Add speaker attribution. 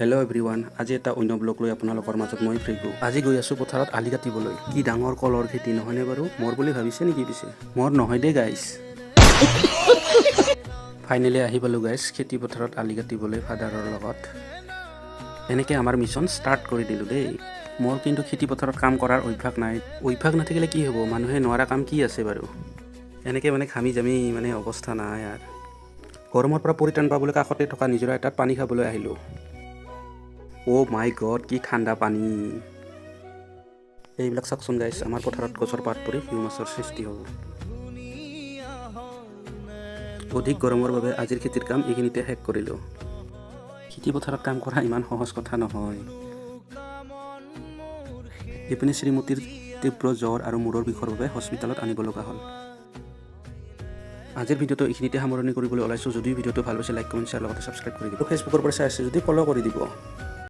Speaker 1: Hello' everyone, আজি এটা অন্য ব্লগ লৈ আপোনালোকৰ মাজত মই ভ্ৰিগু। আজি গৈ আছোঁ পথাৰত আলি কাটিবলৈ। কি ডাঙৰ কলৰ খেতি নহয়নে বাৰু? মোৰ বুলি ভাবিছে নেকি পিছে? মোৰ নহয় দেই গাইছ। ফাইনেলি আহি পালোঁ গাইছ খেতি পথাৰত আলি কাটিবলৈ ফাদাৰৰ লগত। এনেকৈ আমাৰ মিছন ষ্টাৰ্ট কৰি দিলোঁ দেই। মোৰ কিন্তু খেতি পথাৰত কাম কৰাৰ অভ্যাস নাই। অভ্যাস নাথাকিলে কি হ'ব? মানুহে নোৱাৰা কাম কি আছে বাৰু? এনেকৈ ঘামি জামি অৱস্থা নাই আৰু। গৰমৰ পৰা পৰিত্ৰাণ পাবলৈ কাষতে থকা নিজৰা এটাত পানী খাবলৈ আহিলোঁ। অ' মাই গড, কি ঠাণ্ডা পানী! এইবিলাক চাওকচোন গাইছ, আমাৰ পথাৰত গছৰ পাত পৰি শিউ মাছৰ সৃষ্টি হ'ব। অধিক গৰমৰ বাবে আজিৰ খেতিৰ কাম এইখিনিতে শেষ কৰিলোঁ। খেতি পথাৰত কাম কৰা ইমান সহজ কথা নহয়। ইপিনে শ্ৰীমতীৰ তীব্ৰ জ্বৰ আৰু মূৰৰ বিষৰ বাবে হস্পিটেলত আনিব লগা হ'ল। আজিৰ ভিডিঅ'টো এইখিনিতে সামৰণি কৰিবলৈ ওলাইছোঁ। যদিও ভিডিঅ'টো ভাল পাইছে লাইক কমেণ্ট শ্বেয়াৰ লগতে ছাবস্ক্ৰাইব কৰি দিব। ফেচবুকৰ পৰা চাই আছে যদি ফ'ল' কৰি দিব।